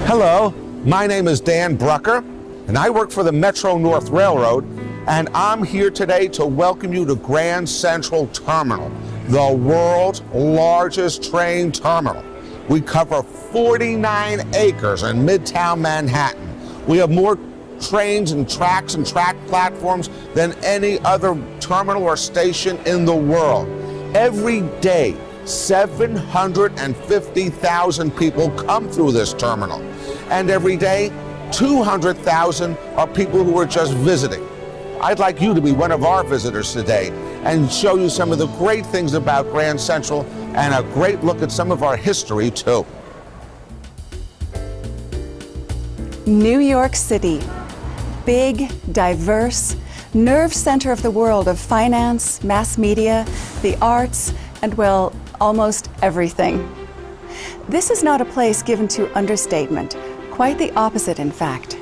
Hello, my name is Dan Brucker, and I work for the Metro-North Railroad, and I'm here today to welcome you to Grand Central Terminal, the world's largest train terminal. We cover 49 acres in Midtown Manhattan. We have more trains and tracks and track platforms than any other terminal or station in the world. Every day, 750,000 people come through this terminal. And every day, 200,000 are people who are just visiting. I'd like you to be one of our visitors today and show you some of the great things about Grand Central and a great look at some of our history too. New York City, big, diverse, nerve center of the world of finance, mass media, the arts, and well, almost everything. This is not a place given to understatement, quite the opposite in fact.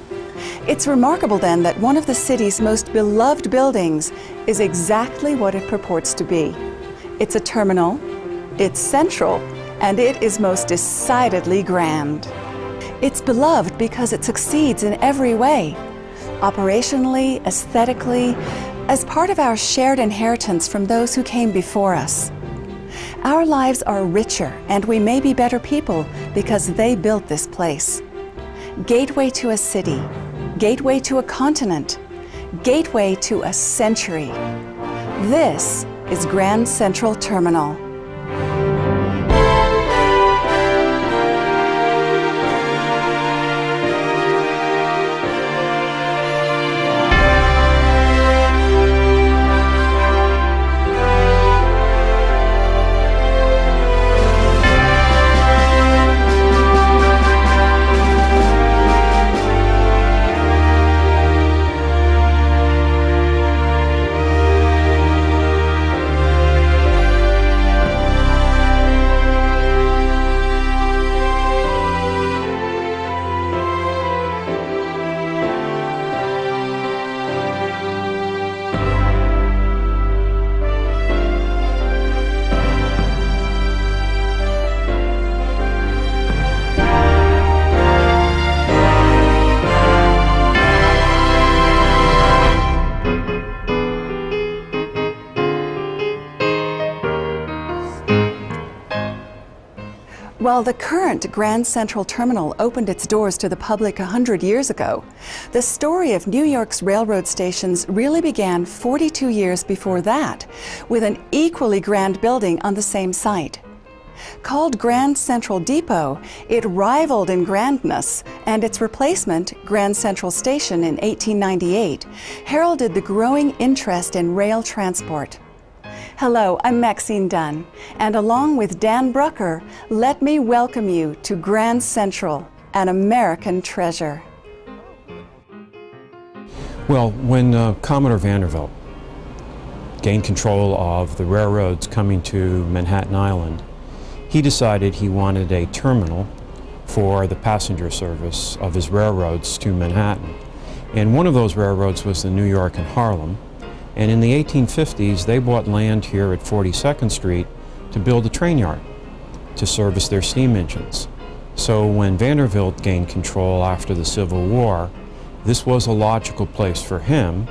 It's remarkable then that one of the city's most beloved buildings is exactly what it purports to be. It's a terminal, it's central, and it is most decidedly grand. It's beloved because it succeeds in every way, operationally, aesthetically, as part of our shared inheritance from those who came before us. Our lives are richer and we may be better people because they built this place. Gateway to a city, gateway to a continent, gateway to a century. This is Grand Central Terminal. While the current Grand Central Terminal opened its doors to the public 100 years ago, the story of New York's railroad stations really began 42 years before that, with an equally grand building on the same site. Called Grand Central Depot, it rivaled in grandness, and its replacement, Grand Central Station in 1898, heralded the growing interest in rail transport. Hello, I'm Maxine Dunn, and along with Dan Brucker, let me welcome you to Grand Central, an American treasure. Well, when Commodore Vanderbilt gained control of the railroads coming to Manhattan Island, he decided he wanted a terminal for the passenger service of his railroads to Manhattan. And one of those railroads was the New York and Harlem. And in the 1850s, they bought land here at 42nd Street to build a train yard to service their steam engines. So when Vanderbilt gained control after the Civil War, this was a logical place for him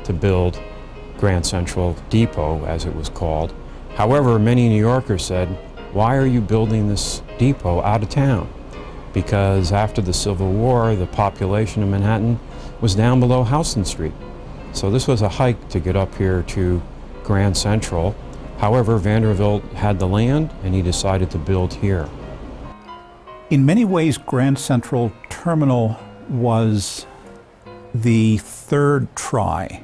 to build Grand Central Depot, as it was called. However, many New Yorkers said, why are you building this depot out of town? Because after the Civil War, the population of Manhattan was down below Houston Street. So this was a hike to get up here to Grand Central. However, Vanderbilt had the land and he decided to build here. In many ways, Grand Central Terminal was the third try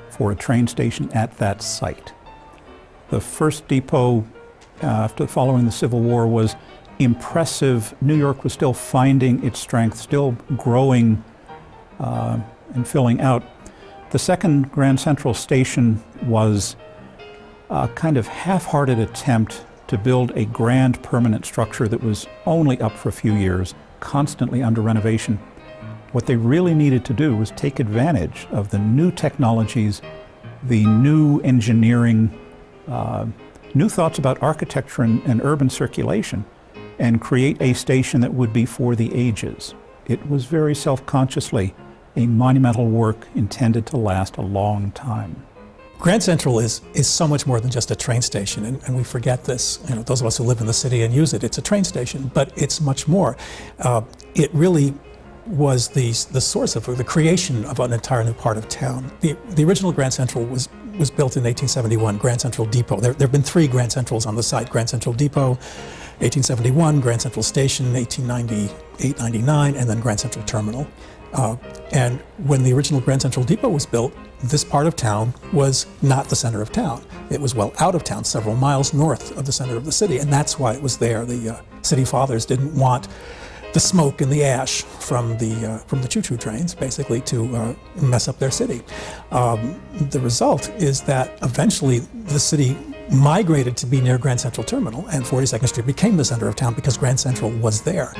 for a train station at that site. The first depot following the Civil War was impressive. New York was still finding its strength, still growing and filling out. The second Grand Central Station was a kind of half-hearted attempt to build a grand permanent structure that was only up for a few years, constantly under renovation. What they really needed to do was take advantage of the new technologies, the new engineering, new thoughts about architecture and urban circulation, and create a station that would be for the ages. It was very self-consciously a monumental work intended to last a long time. Grand Central is so much more than just a train station, and we forget this. You know, those of us who live in the city and use it, it's a train station, but it's much more. It really was the source of the creation of an entire new part of town. The original Grand Central was built in 1871, Grand Central Depot. There have been 3 Grand Centrals on the site: Grand Central Depot, 1871, Grand Central Station, 1898-99, and then Grand Central Terminal. And when the original Grand Central Depot was built, this part of town was not the center of town. It was well out of town, several miles north of the center of the city, and that's why it was there. The city fathers didn't want the smoke and the ash from the choo-choo trains, basically, to mess up their city. The result is that eventually the city migrated to be near Grand Central Terminal, and 42nd Street became the center of town because Grand Central was there.